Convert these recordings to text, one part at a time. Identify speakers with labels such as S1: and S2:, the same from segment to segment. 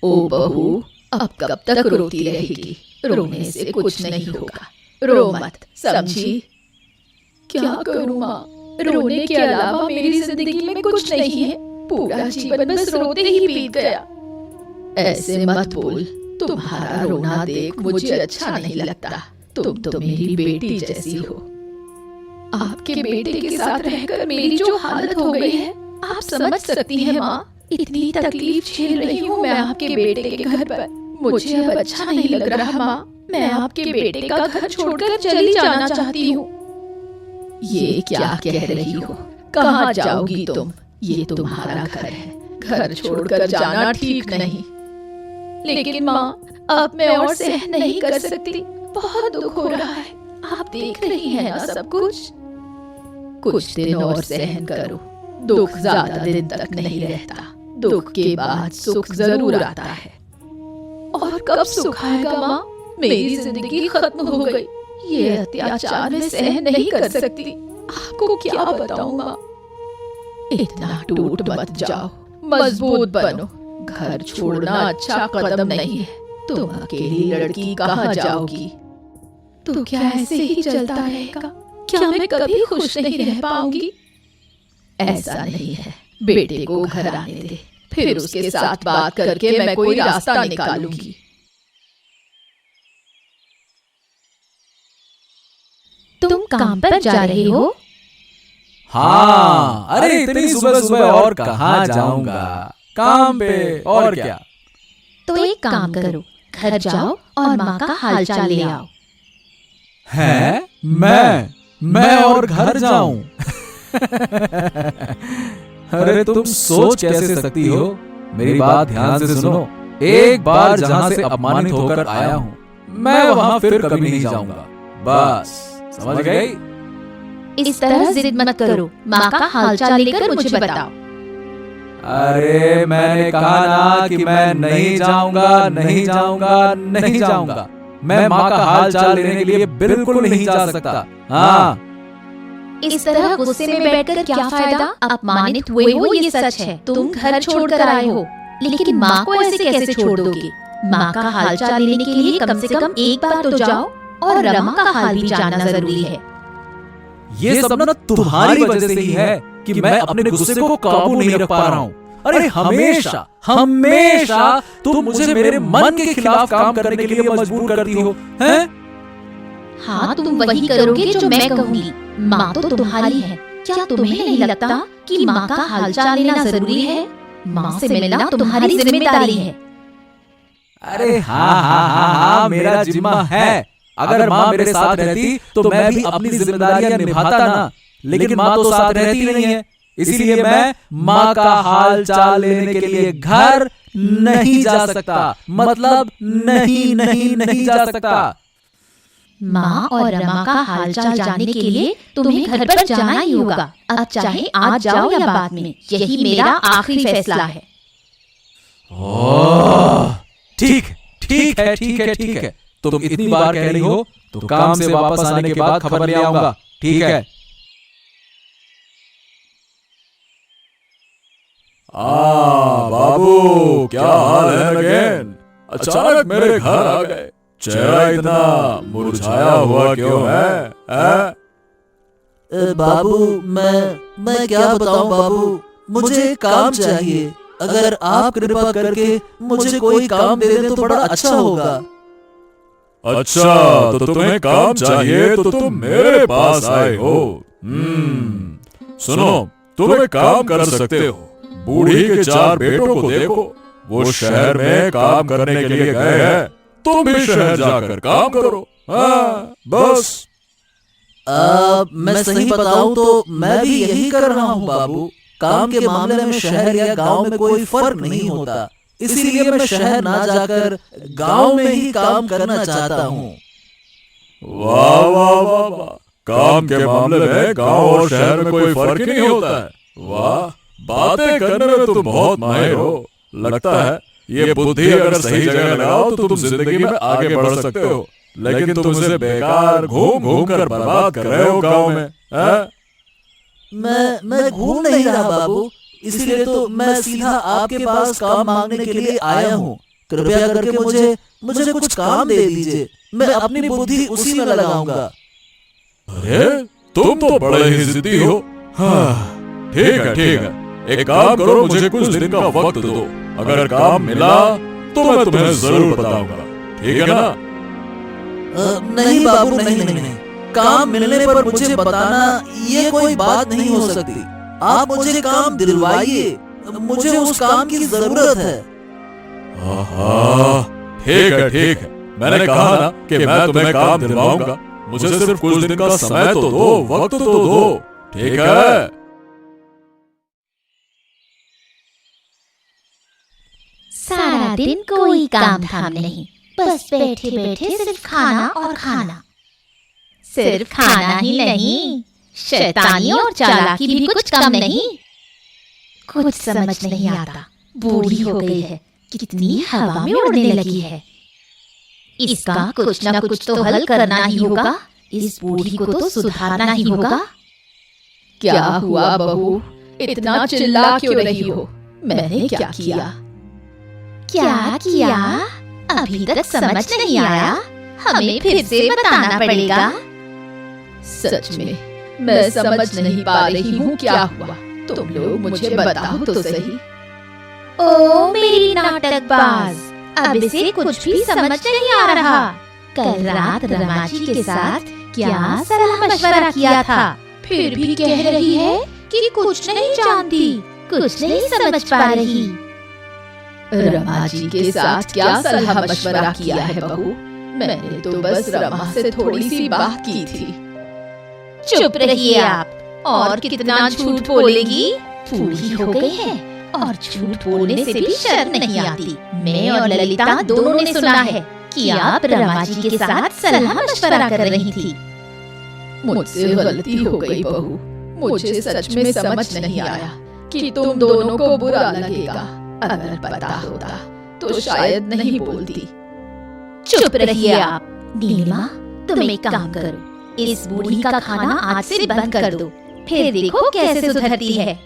S1: ओ बहू, अब कब तक रोती रहेगी? रोने से कुछ नहीं होगा, रो मत, समझी? क्या करूं माँ, रोने के अलावा मेरी जिंदगी में कुछ नहीं है। पूरा जीवन बस रोते ही बीत गया। ऐसे मत बोल, तुम्हारा रोना देख मुझे अच्छा नहीं लगता। तुम तो मेरी बेटी जैसी हो। आपके बेटे के साथ रहकर मेरी जो हालत हो गई है, आप समझ सकती हैं माँ। इतनी तकलीफ झेल रही हूँ मैं आपके बेटे के घर पर। मुझे अब अच्छा नहीं लग रहा माँ। मैं आपके बेटे का घर छोड़कर चली जाना चाहती हूँ। ये क्या कह रही हो? कहाँ जाओगी तुम? ये तुम्हारा घर है, घर छोड़कर जाना ठीक नहीं। लेकिन माँ, अब मैं और सहन नहीं कर सकती। बहुत दुख हो रहा है, आप देख रही हैं ना सब कुछ। कुछ दिन और सहन करो, दुख ज्यादा दिन तक नहीं रहता। दुख के बाद सुख जरूर आता है। और कब सुख आएगा माँ? मेरी जिंदगी खत्म हो गई। ये अत्याचार मैं सहन नहीं कर सकती। आपको क्या बताऊं माँ? इतना टूट मत जाओ, मजबूत बनो। घर छोड़ना अच्छा कदम नहीं है। तुम अकेली लड़की कहाँ जाओगी? तो क्या ऐसे ही चलता रहेगा? क्या मैं कभी खुश नहीं रह पाऊंगी? ऐसा नहीं है, बेटे को घर आने दे, फिर उसके साथ बात करके मैं कोई रास्ता निकालूंगी।
S2: तुम काम पर जा रहे हो?
S3: हाँ, अरे इतनी सुबह सुबह और कहाँ जाऊंगा, काम पे और क्या।
S2: तो एक काम करो, घर जाओ और माँ का हालचाल ले आओ।
S3: हैं? मैं और घर जाऊं? अरे तुम सोच कैसे सकती हो? मेरी बात ध्यान से सुनो। एक बार जहां से अपमानित होकर आया हूं, मैं वहां फिर कभी नहीं जाऊंगा। बस समझ गई?
S2: इस तरह जिद मत करो, माँ का हालचाल लेकर मुझे बताओ।
S3: अरे मैंने कहा ना कि मैं नहीं जाऊंगा, नहीं जाऊंगा, नहीं जाऊंगा। मैं माँ का हाल चाल लेने के लिए बिल्कुल नहीं जा सकता। हाँ,
S2: इस तरह गुस्से में बैठकर क्या फायदा? अपमानित हुए हो ये सच है। तुम घर छोड़कर आए हो, लेकिन माँ को ऐसे कैसे छोड़ दोगे? माँ का हाल चाल लेने के लिए कम से कम एक बार तो जाओ, और रमा का हाल भी जानना जरूरी है।
S3: ये सब ना तुम्हारी वजह से ही है कि मैं अपने गुस्से को काबू नहीं रख पा रहा हूँ। अरे हमेशा हमेशा तुम मुझे मेरे मन के खिलाफ काम करने के लिए मजबूर करती हो, हैं?
S2: हाँ, तुम वही करोगे जो मैं कहूँगी। माँ तो तुम्हारी है। क्या तुम्हें नहीं लगता कि माँ का हालचाल लेना जरूरी है? माँ से मिलना तुम्हारी जिम्मेदारी है।
S3: अरे हाँ, मेरा जिम्मा है। अगर माँ मेरे साथ रहती तो मैं भी अपनी जिम्मेदारियां निभाता ना, लेकिन माँ तो साथ रहती नहीं है। इसीलिए मैं माँ का हाल चाल लेने के लिए घर नहीं जा सकता। मतलब नहीं जा सकता।
S2: माँ और रमा का हालचाल जानने के लिए तुम्हें घर पर जाना ही होगा। अब चाहे आज जाओ या बाद में, यही मेरा आखिरी फैसला है।
S3: ठीक है। तुम इतनी बार कह रही हो तो काम से वापस आने के बाद खबर ले आऊंगा। ठीक है? बाबू, क्या हाल है नगेन? अचानक मेरे घर आ गए। चेहरा इतना मुरझाया हुआ क्यों है?
S4: बाबू, मैं क्या बताऊं बाबू, मुझे काम चाहिए। अगर आप कृपा करके मुझे कोई काम दे दें तो बड़ा अच्छा होगा।
S3: अच्छा, तो तुम्हें काम चाहिए तो तुम मेरे पास आए हो। सुनो, तुम एक काम कर सकते हो। बूढ़ी के 4 बेटों को देखो, वो शहर में काम करने के लिए गए हैं। तुम भी शहर जाकर काम करो। हाँ, बस।
S4: मैं सही बताऊं तो मैं भी यही कर रहा हूँ बाबू। काम के मामले में शहर या गांव में कोई फर्क नहीं होता, इसीलिए मैं शहर ना जाकर गांव में ही काम करना चाहता हूँ।
S3: वाह वाह वाह वाह, काम के मामले में गांव और शहर में कोई फर्क ही नहीं होता है। वाह, बातें करने में तुम बहुत माहिर हो। लगता है ये बुद्धि अगर सही जगह लगाओ तो तुम जिंदगी में आगे बढ़ सकते हो, लेकिन तुम इसे बेकार घूम घूम कर बर्बाद कर रहे हो गांव में।
S4: मैं घूम नहीं रहा बाबू, इसीलिए तो मैं सीधा आपके पास काम मांगने के लिए आया हूँ। कृपया करके मुझे कुछ काम दे दीजिए, मैं अपनी बुद्धि उसी में लगाऊंगा।
S3: अरे तुम तो बड़े ही जिद्दी हो। हाँ, ठीक है, एक काम करो, मुझे कुछ दिन का वक्त दो। अगर काम मिला तो मैं तुम्हें जरूर बताऊंगा, ठीक है ना?
S4: नहीं बाबू, नहीं, काम मिलने पर मुझे बताना ये कोई बात नहीं हो सकती। आप मुझे काम दिलवाइए, मुझे उस काम की जरूरत है।
S3: ठीक है, मैंने कहा ना कि मैं तुम्हें काम दिलवाऊंगा। मुझे सिर्फ कुछ दिन का समय तो दो, वक्त तो दो, ठीक है?
S2: सारा दिन कोई काम धाम नहीं, बस बैठे बैठे सिर्फ खाना और खाना। सिर्फ खाना ही नहीं, शैतानी और चालाकी भी कुछ कम नहीं। कुछ समझ नहीं आता, बूढ़ी हो गई है, कितनी हवा में उड़ने लगी है। इसका कुछ ना कुछ तो हल करना ही होगा, इस बूढ़ी को तो सुधारना ही होगा।
S1: क्या हुआ बहू, इतना चिल्ला क्यों रही हो? मैंने क्या किया?
S2: क्या किया? अभी तक समझ नहीं आया, हमें फिर से बताना पड़ेगा।
S1: सच में मैं समझ नहीं पा रही हूँ क्या हुआ। तुम लोग मुझे बताओ तो सही।
S2: ओ मेरी नाटकबाज, अब इसे कुछ भी समझ नहीं आ रहा। कल रात रमा जी के साथ क्या सलाह मशवरा किया था, फिर भी कह रही है कि कुछ नहीं जानती, कुछ नहीं समझ पा रही।
S1: रमा जी के साथ क्या सलाह मशवरा किया है बहू? मैंने तो बस रमा से थोड़ी सी बात की थी।
S2: चुप रहिए आप, और कितना झूठ बोलेगी? बूढ़ी हो गई है और झूठ बोलने से भी शर्म नहीं आती। मैं और ललिता दोनों ने सुना है कि आप रमा जी के साथ सलाह मशवरा कर रही थी।
S1: मुझसे गलती हो गई बहू, मुझे सच में समझ नहीं आया कि तुम दोनों को बुरा लगेगा। अगर पता होता तो शायद नहीं बोलती।
S2: चुप रहिए आप। नीलिमा, तुम एक काम करो, इस बूढ़ी का खाना आज से बंद कर दो, फिर देखो कैसे सुधरती है।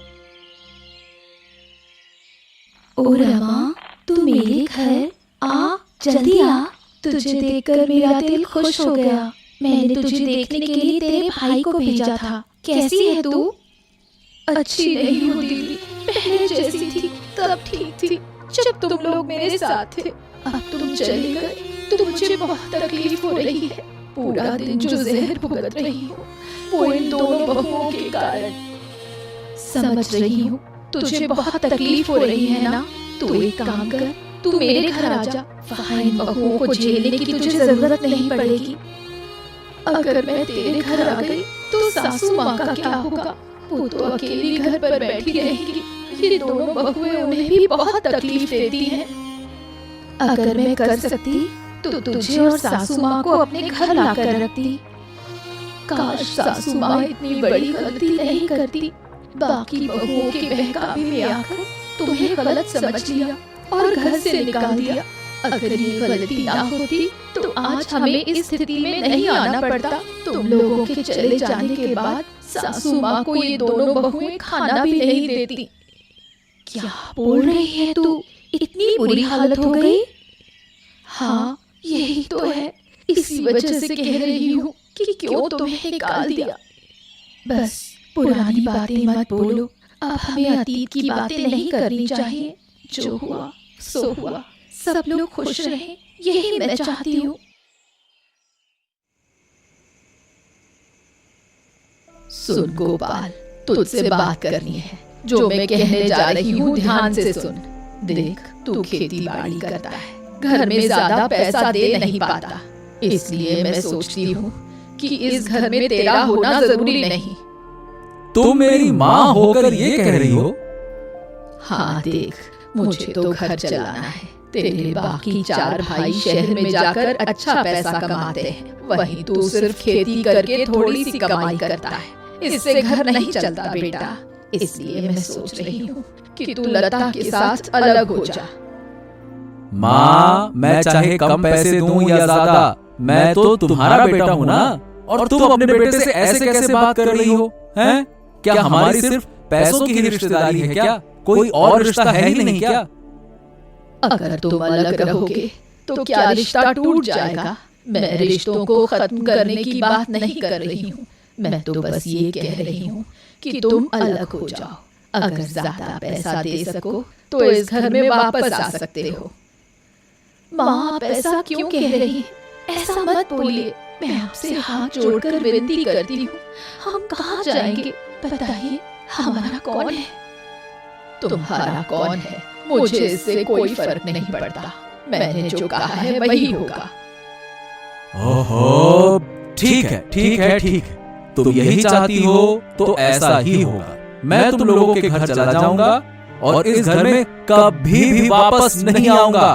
S1: ओ रमा, तू मेरे घर आ, जल्दी आ। तुझे देखकर मेरा दिल खुश हो गया। मैंने तुझे देखने के लिए तेरे भाई को भेजा था। कैसी है तू? अच्छी नहीं हूँ दीदी, पहले जैसी थी तब ठीक थी जब तुम लोग मेरे साथ थे। अब तुम चले गए तो मुझे बहुत तकलीफ हो रही है। पूरा दिन जो जहर भुगत रही हूँ वो इन दोनों बहुओं के कारण। समझ रही हूँ तुझे बहुत तकलीफ हो रही है ना। तू एक काम कर, तू मेरे घर आ जा। वहाँ इन बहुओं को झेलने की तुझे जरूरत नहीं पड़ेगी। अगर मैं तेरे घर आ गई तो सासू माँ का क्या होगा? वो तो अकेली घर पर बैठी रहेगी। ये दोनों बहुएं उन्हें भी बहुत तकलीफ देती हैं। अगर मैं कर सकती तो तुझे और सासू माँ को अपने घर लाकर रखती। काश सासू माँ इतनी बड़ी गलती नहीं करती, बाकी बहुओं के बहकावे में आकर तुम्हें गलत समझ लिया और घर से निकाल दिया। अगर ये गलती ना होती तो आज हमें इस स्थिति में नहीं आना पड़ता। तुम लोगों के चले जाने के बाद सासू माँ को ये दोनों बहुएं खाना भी नहीं देती। क्या बोल रही है तू? इतनी बुरी हालत हो गई? हाँ, यही तो है। इसी वजह से कह रही हूँ कि क्यों तुम्हें निकाल दिया। बस पुरानी बातें मत बोलो। अब हमें अतीत की बातें नहीं करनी चाहिए। जो हुआ सो हुआ, सब लोग खुश रहें, यही मैं चाहती हूँ। सुन गोपाल, तुझसे बात करनी है। जो मैं कहने जा रही हूँ ध्यान से सुन। देख, तू खेती बाड़ी करता है, घर में ज्यादा पैसा दे नहीं पाता, इसलिए मैं सोचती हूँ कि इस घर में तेरा होना जरूरी नहीं।
S4: तुम मेरी माँ होकर ये कह रही हो?
S1: हाँ देख, मुझे तो घर चलाना है। तेरे बाकी 4 भाई शहर में जाकर अच्छा पैसा कमाते हैं, वहीं तू सिर्फ खेती करके थोड़ी सी कमाई करता है। इससे घर नहीं चलता बेटा। इसलिए मैं सोच रही हूँ कि तू लता के साथ अलग हो जा।
S4: माँ, मैं चाहे कम पैसे दूं या ज्यादा, मैं तो तुम्हारा बेटा हूँ ना। और तुम अपने बेटे से ऐसे कैसे बात कर रही हो? हैं? क्या हमारी सिर्फ पैसों की ही रिश्तेदारी है क्या? कोई और रिश्ता है ही नहीं क्या?
S1: अगर तुम अलग रहोगे तो क्या रिश्ता टूट जाएगा? मैं रिश्तों को खत्म करने की बात नहीं कर रही हूँ। मैं तो बस ये कह रही हूँ कि तुम अलग हो जाओ। अगर ज्यादा पैसा दे सको तो इस घर में वापस आ सकते हो।
S2: माँ, आप ऐसा क्यों कह रही हैं? ऐसा मत बोलिए।
S1: मैं आपसे हाथ जोड़कर विनती करती हूँ।
S2: हम कहाँ जाएंगे? बताइए, हमारा कौन है?
S1: तुम्हारा कौन है मुझे इससे कोई फर्क नहीं पड़ता। मैंने जो कहा है वही होगा।
S4: ओहो, ठीक है ठीक है ठीक है, तुम यही चाहती हो तो ऐसा ही होगा। मैं तुम लोगों के घर चला जाऊंगा और इस घर में कभी भी वापस नहीं आऊंगा।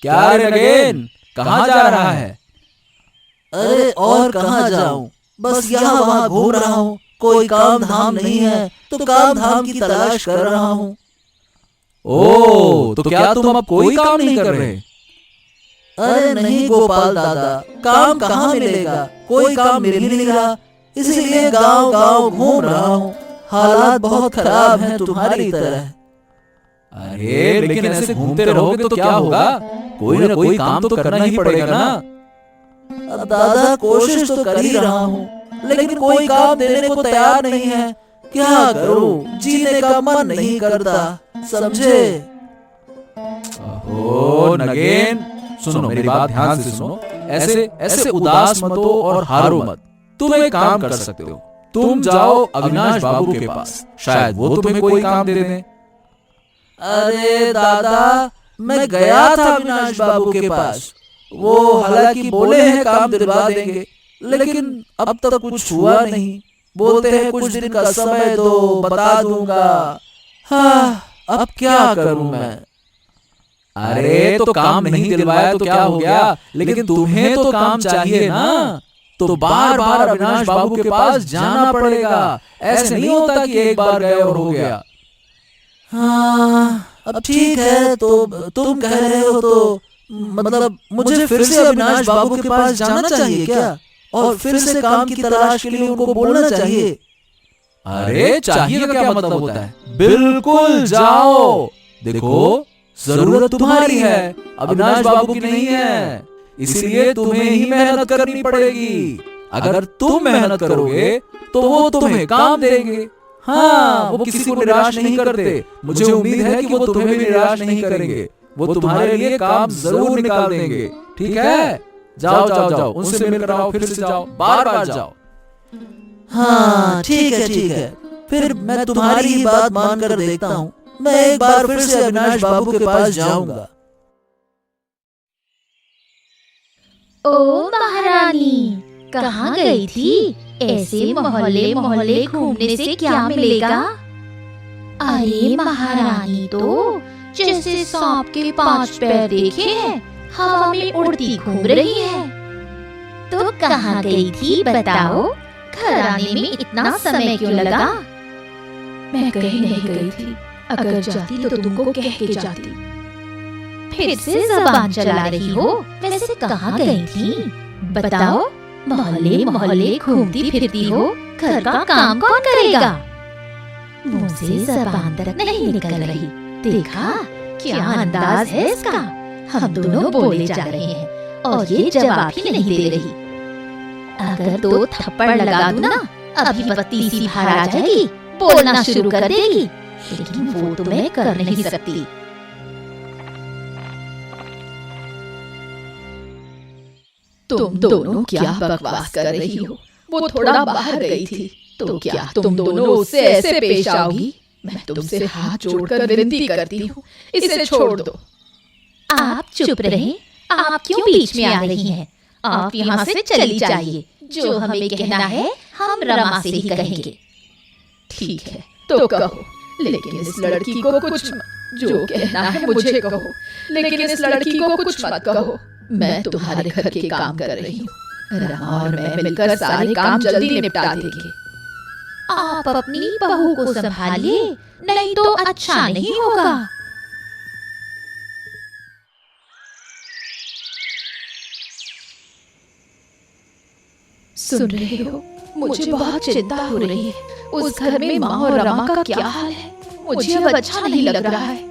S4: क्या रे नगेन, कहाँ जा रहा है?
S5: अरे और कहाँ जाऊं, बस यहाँ वहाँ घूम रहा हूँ। कोई काम धाम नहीं है तो काम धाम की तलाश कर रहा हूँ।
S4: ओ, तो क्या तुम अब कोई काम नहीं कर रहे?
S5: अरे नहीं गोपाल दादा, काम कहाँ मिलेगा, कोई काम मिल ही नहीं रहा, इसीलिए गांव गांव घूम रहा हूँ। हालात बहुत खराब हैं तुम्हारी तरह।
S4: अरे लेकिन ऐसे घूमते रहोगे तो क्या होगा? कोई ना कोई काम तो करना ही पड़ेगा ना।
S5: अब दादा कोशिश तो कर ही रहा हूँ, लेकिन कोई काम देने को तैयार नहीं है। क्या करूँ, जीने का मन नहीं करता, समझे?
S4: ओ नगेन, सुनो मेरी बात ध्यान से सुनो। ऐसे ऐसे उदास मत हो और हारो मत। तुम एक काम कर सकते हो, तुम जाओ अविनाश बाबू के पास, शायद वो तुम्हें कोई काम दे दें।
S5: अरे दादा, मैं गया था अविनाश बाबू के पास। वो हालांकि बोले हैं काम दिलवा देंगे, लेकिन अब तक कुछ हुआ नहीं। बोलते हैं कुछ दिन का समय दो, बता दूंगा। हाँ, अब क्या करूं मैं?
S4: अरे तो काम नहीं दिलवाया तो क्या हो गया, लेकिन तुम्हें तो काम चाहिए ना। तो बार बार अविनाश बाबू के पास जाना पड़ेगा। ऐसे नहीं होता कि एक बार गए और हो गया।
S5: हाँ, अब ठीक है, तो तुम कह रहे हो तो मतलब मुझे फिर से अविनाश बाबू के पास जाना चाहिए क्या? और फिर से काम की तलाश के लिए उनको बोलना चाहिए?
S4: अरे चाहिए का क्या मतलब होता है? बिल्कुल जाओ। देखो, जरूरत तुम्हारी है, अविनाश बाबू की नहीं है, इसलिए तुम्हें ही मेहनत करनी पड़ेगी। अगर तुम मेहनत करोगे तो वो तुम्हें काम देंगे। हाँ, वो किसी को निराश नहीं करते। मुझे उम्मीद है कि वो तुम्हें भी निराश नहीं करेंगे। वो तुम्हारे लिए काम जरूर निकाल देंगे। ठीक है, जाओ जाओ जाओ, उनसे मिलकर आओ, फिर से जाओ, बार बार जाओ।
S5: हाँ ठीक है ठीक है, फिर मैं तुम्हारी ही बात मानकर देखता हूँ। मैं एक बार फिर से अविनाश बाबू के पास जाऊंगा।
S2: ओ महारानी, कहाँ गई थी? ऐसे मोहल्ले मोहल्ले घूमने से क्या मिलेगा? अरे महारानी तो जैसे सांप के 5 पैर देखे हैं, हवा में उड़ती घूम रही है। तो कहाँ गई थी बताओ? घर आने में इतना समय क्यों लगा?
S1: मैं कहीं नहीं गई थी। अगर जाती तो तुमको कह के जाती।
S2: फिर से ज़बान चला रही हो। वैसे कहाँ गई थी बताओ? मोहल्ले मोहल्ले घूमती फिरती हो, घर का काम कौन करेगा? मुंह से ज़बान तक नहीं निकल रही। देखा क्या अंदाज है इसका? हम दोनों बोले जा रहे हैं और ये जवाब ही नहीं दे रही। अगर 2 थप्पड़ लगा दूं ना, अभी पत्ती सी बाहर आ जाएगी, बोलना शुरू कर देगी। लेकिन वो तो मैं कर नहीं सकती।
S1: तुम दोनों क्या बकवास कर रही हो? वो थोड़ा बाहर गई थी, तो क्या तुम दोनों उससे ऐसे पेश आओगी? मैं तुमसे हाथ जोड़कर विनती करती हूँ, इसे छोड़ दो।
S2: आप चुप रहे। आप क्यों बीच में आ रही हैं? आप यहाँ से चली जाइए। जो हमें कहना है हम रमा से ही कहेंगे।
S1: ठीक है तो कहो, लेकिन इस लड़की को कुछ जो कहना है मुझे कहो, लेकिन इस लड़की को कुछ मत कहो। मैं तुम्हारे घर के काम कर रही हूँ। रमा और मैं मिलकर सारे काम जल्दी निपटा देंगे।
S2: आप अपनी बहू को संभालिए, नहीं तो अच्छा नहीं होगा।
S1: सुन रहे हो? मुझे बहुत चिंता हो रही है। उस घर में माँ और रमा का क्या हाल है? मुझे अब अच्छा नहीं लग रहा है।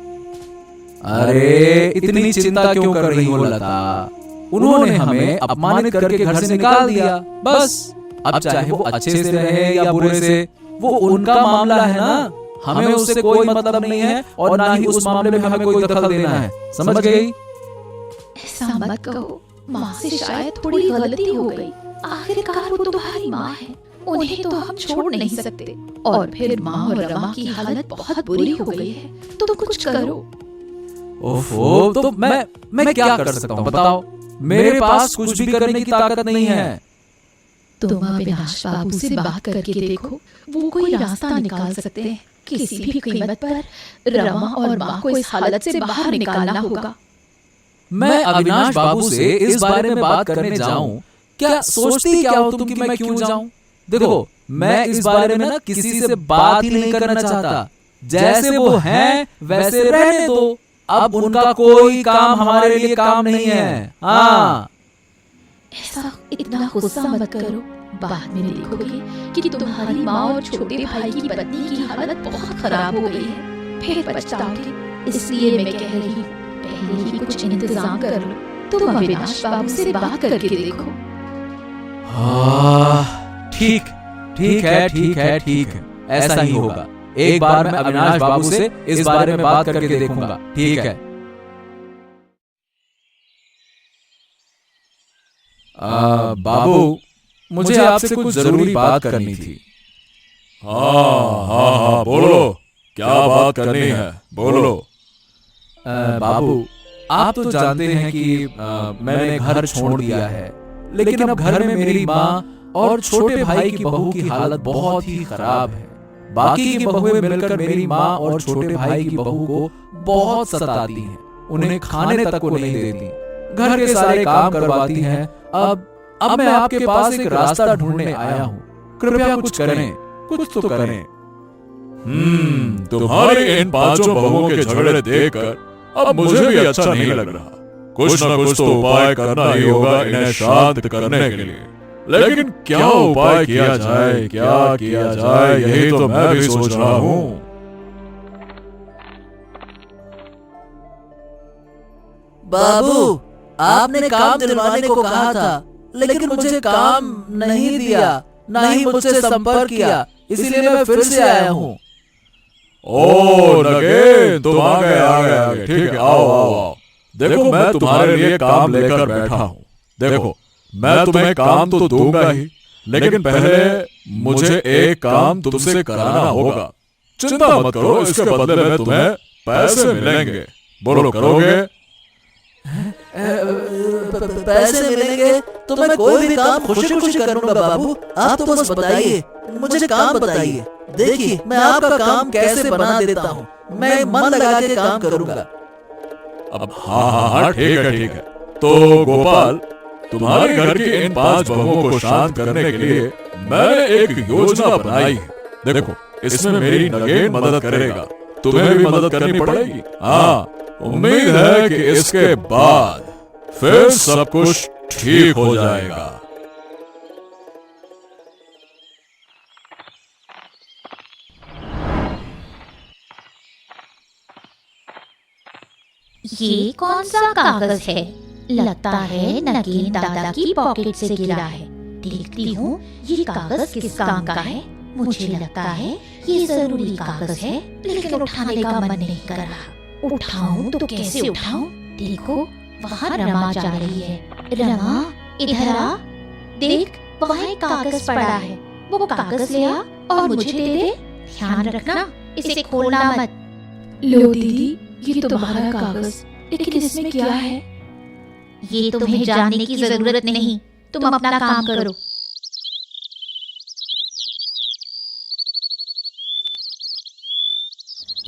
S5: अरे इतनी चिंता क्यों कर रही हो लता? उन्होंने हमें अपमानित करके घर से निकाल दिया, बस। अब चाहे वो अच्छे से रहे या बुरे से, वो उनका मामला है ना। हमें उससे कोई मतलब नहीं है और ना ही उस मामले में हमें कोई दखल देना है, समझ गई?
S1: ऐसा मत कहो, माँ से शायद थोड़ी गलती हो गई। आखिरकार वो तुम्हारी माँ है, उन्हें तो हम छोड़ नहीं सकते। और फिर माँ और रमा की हालत बहुत बुरी हो गई है, तुम कुछ करो।
S5: ओफो, तो मैं क्या कर सकता हूँ बताओ? मेरे पास कुछ भी करने की ताकत नहीं है।
S1: तुम अविनाश बाबू से बात करके देखो, वो कोई रास्ता निकाल सकते हैं। किसी भी कीमत पर रमा और माँ को इस हालत से बाहर निकालना होगा।
S5: मैं अविनाश बाबू से इस बारे में बात करने जाऊं, क्या सोचती क्या हो तुम कि मैं क्यों जाऊं? देखो, मैं इस बारे में ना किसी से बात ही नहीं करना चाहता। जैसे वो हैं वैसे रहने दो। अब उनका कोई काम हमारे लिए काम नहीं है। हाँ,
S1: ऐसा इतना गुस्सा मत करो। बाद में देखोगे कि तुम्हारी माँ और छोटे भाई की पत्नी की हालत बहुत खराब हो गई है, फिर पछताओगे। इसलिए मैं कह रही हूँ, पहले ही कुछ इंतजाम कर लो। तुम अविनाश बाबू से बात करके देखो।
S5: ठीक है, ऐसा ही होगा। एक बार मैं अविनाश बाबू से इस बारे में बात करके देखूंगा। ठीक है। बाबू, मुझे आपसे कुछ जरूरी बात करनी थी।
S3: हाँ, बोलो, क्या बात करनी है, बोलो।
S5: बाबू, आप तो जानते हैं कि मैंने घर छोड़ दिया है, लेकिन अब घर में मेरी माँ और छोटे भाई की बहू की हालत बहुत ही खराब है। बाकी की बहुएं मिलकर मेरी माँ और छोटे भाई की बहू को बहुत सताती हैं, उन्हें खाने तक को नहीं देती, घर के सारे काम करवाती हैं। अब मैं आपके पास एक रास्ता ढूंढने आया हूँ, कृपया कुछ करें, कुछ तो करें।
S3: तुम्हारी इन पांचों बहुओं के झगड़े देखकर अब मुझे भी अच्छा नहीं लग रहा। कुछ न कुछ तो उपाय करना ही होगा इन्हें शांत करने के लिए। लेकिन क्या उपाय किया जाए, यही तो मैं भी सोच रहा हूँ।
S4: बाबू, आपने काम दिलवाने को कहा था, लेकिन मुझे काम नहीं दिया, ना ही मुझसे संपर्क किया, इसीलिए मैं फिर से आया हूँ।
S3: ओ नगेन, तुम आ गए। ठीक है, आओ। देखो, मैं तुम्हारे लिए काम लेकर बैठा हूँ। देखो, मैं तुम्हें काम तो दूंगा ही, लेकिन पहले मुझे एक काम तुमसे कराना होगा। चिंता मत करो, इसके बदले में तुम्हें पैसे मिलेंगे। बोलो, करोगे?
S4: पैसे मिलेंगे तो मैं कोई भी काम खुशी खुशी करूंगा बाबू। आप तो बस बताइए, मुझे काम बताइए। देखिए, मैं आपका काम कैसे बना देता हूँ। मैं मन लगा के काम करूंगा।
S3: अब हाँ, ठीक है। तो गोपाल, तुम्हारे घर की इन 5 बहुओं को शांत करने के लिए मैंने एक योजना बनाई है। देखो, इसमें मेरी नगेन मदद करेगा, तुम्हें भी मदद करनी पड़ेगी। हाँ, उम्मीद है कि इसके बाद फिर सब कुछ ठीक हो जाएगा।
S2: ये कौन सा कागज है? लगता है नगेन दादा की पॉकेट से गिरा है। देखती हूँ ये कागज किस काम का है। मुझे लगता है ये जरूरी कागज है, लेकिन उठाने का मन नहीं कर रहा। उठाऊं तो कैसे उठाऊं? देखो, वहाँ रमा जा रही है। रमा, इधर आ। देख, वहाँ एक कागज पड़ा है, वो कागज ले आ और मुझे दे दे। ध्यान रखना, इसे खोलना मत।
S1: लो दीदी, ये तुम्हारा कागज, लेकिन इसमें क्या है?
S2: ये तुम्हें जानने की जरूरत नहीं, तुम अपना काम करो।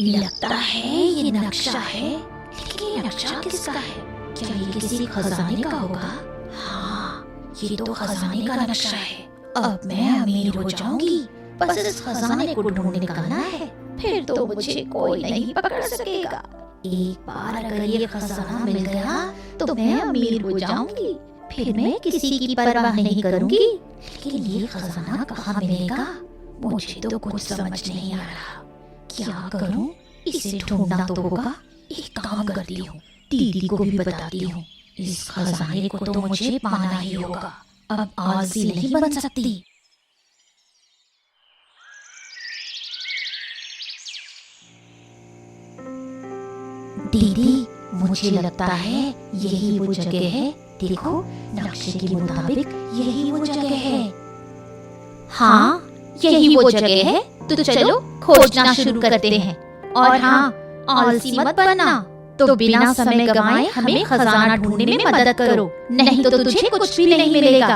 S2: लगता है ये नक्शा है, लेकिन ये नक्शा किसका है? क्या ये किसी खजाने का होगा? हाँ, ये तो खजाने का नक्शा है। अब मैं अमीर हो जाऊंगी, बस इस खजाने को ढूंढ निकालना है, फिर तो मुझे कोई नहीं पकड़ सकेगा। एक बार अगर ये खजाना मिल गया तो मैं अमीर हो जाऊंगी, फिर मैं किसी की परवाह नहीं करूंगी। लेकिन ये खजाना कहाँ मिलेगा? मुझे तो कुछ समझ नहीं आ रहा। क्या करूं? इसे ढूंढना तो होगा। एक काम करती हूँ, दीदी को भी बताती हूँ। इस खजाने को तो मुझे पाना ही होगा। अब आलसी नहीं बन सकती। दीदी, मुझे लगता है यही वो जगह है। देखो, नक्शे के मुताबिक यही वो जगह है। हाँ, यही वो जगह है। तो चलो खोजना शुरू करते हैं। और हाँ, आलसी मत बनना। तो बिना समय गंवाए हमें खजाना ढूंढने में मदद करो, नहीं तो तुझे कुछ भी नहीं मिलेगा।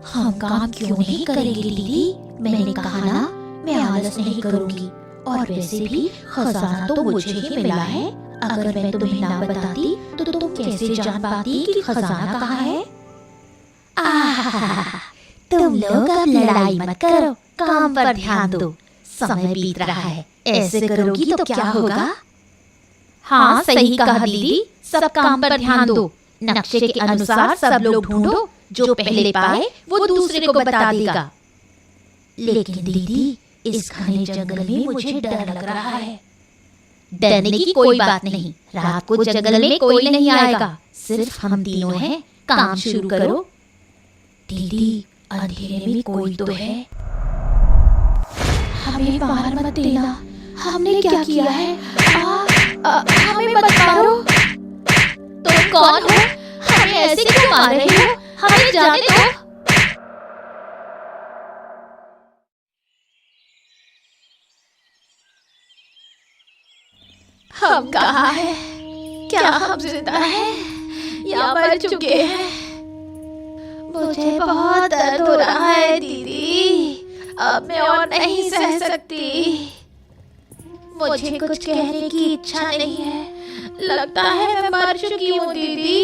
S2: हम काम क्यों नहीं करेंगे दीदी? मैंने कहा ना, मैं आलस नहीं करूंगी। और वैसे भी खजाना तो मुझे ही मिला है। अगर मैं तुम्हें ना बताती तो तुम कैसे जान पाती कि खजाना कहाँ है? तुम लोग अब लड़ाई मत करो, काम पर ध्यान दो। समय बीत रहा है, ऐसे करोगी तो क्या होगा? हाँ, सही कहा दीदी, सब काम पर ध्यान दो। नक्शे के अनुसार सब लोग ढूंढो। जो पहले पाए वो दूसरे को बता देगा। लेकिन दीदी, इस घने जंगल में मुझे डर लग रहा है। डरने की कोई बात नहीं। रात को जंगल में कोई नहीं आएगा, सिर्फ हम तीनों हैं। काम शुरू करो। दीदी, अंधेरे में कोई तो है। हमें मार मत देना। हमने क्या किया है? हमें मत मारो। तुम कौन हो? हमें ऐसे क्यों मार रहे हो? हमें जाने दो।
S1: हम कहाँ हैं? क्या हम जिंदा हैं या मर चुके हैं? मुझे बहुत दर्द हो रहा है दीदी। अब मैं और नहीं सह सकती। मुझे कुछ कहने की इच्छा नहीं है। लगता है मैं मर चुकी हूँ दीदी।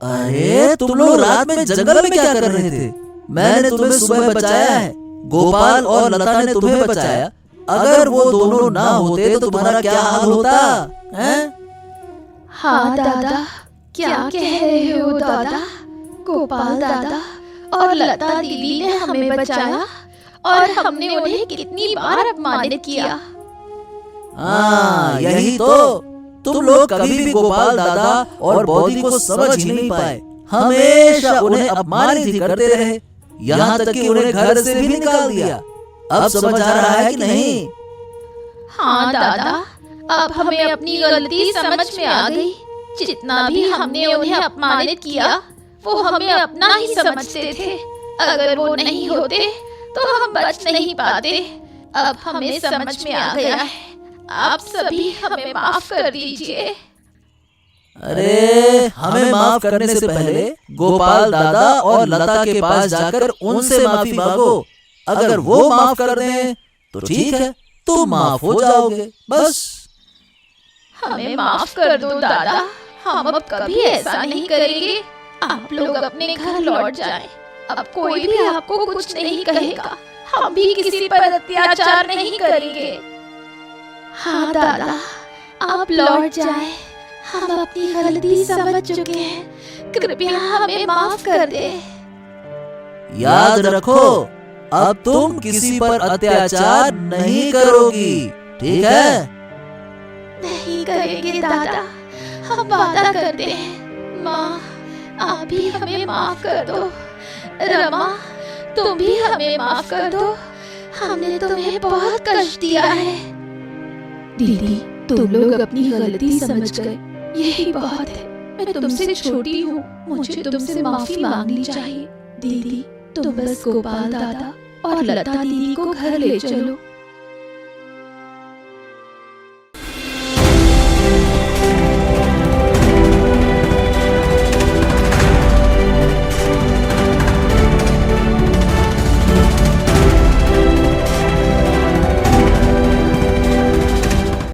S5: अरे तुम लोग रात में जंगल में क्या कर रहे थे? मैंने तुम्हें सुबह बचाया है। गोपाल और लता ने तुम्हें बचाया। अगर वो दोनों ना होते तो तुम्हारा क्या हाल होता हैं?
S1: हाँ दादा, क्या कह रहे हो दादा? गोपाल दादा और लता दीदी ने हमें बचाया और हमने उन्हें कितनी बार अपमानित किया।
S5: हाँ, यही तो। तुम लोग कभी भी गोपाल दादा और बौदी को समझ ही नहीं पाए। हमेशा उन्हें अपमानित ही करते रहे, यहाँ तक कि उन्हें घर से भी निकाल दिया। अब समझ आ रहा है कि नहीं?
S1: हाँ दादा, अब हमें अपनी गलती समझ में आ गई। जितना भी हमने उन्हें अपमानित किया, वो हमें अपना ही समझते थे। अगर वो नहीं होते तो हम बच नहीं पाते। अब हमें समझ में आ गया है। आप सभी हमें माफ कर दीजिए।
S5: अरे, हमें माफ करने से पहले गोपाल दादा और लता के पास जाकर उनसे माफी मांगो। अगर वो माफ कर दें तो ठीक है, तुम माफ हो जाओगे। बस
S1: हमें माफ कर दो दादा। हम अब कभी ऐसा नहीं करेंगे। आप लोग अपने घर लौट जाएं। अब कोई भी आपको कुछ नहीं कहेगा। हम भी किसी पर अत्याचार नहीं करेंगे। हाँ दादा, आप लौट जाएं। हम अपनी गलती समझ चुके हैं। कृपया हमें माफ कर दे।
S5: याद रखो, अब तुम किसी पर अत्याचार नहीं करोगी, ठीक है?
S1: नहीं करेंगे दादा, हम वादा करते हैं। माँ, आप भी हमें माफ कर दो। रमा, तुम भी हमें माफ कर दो। हमने तुम्हें बहुत कष्ट दिया है। दीदी, तुम लोग अपनी गलती समझ गए, यही बहुत है। मैं तुमसे छोटी हूँ, मुझे तुमसे माफी मांगनी चाहिए। दीदी, तुम बस गोपाल दादा और लता दीदी को घर ले चलो।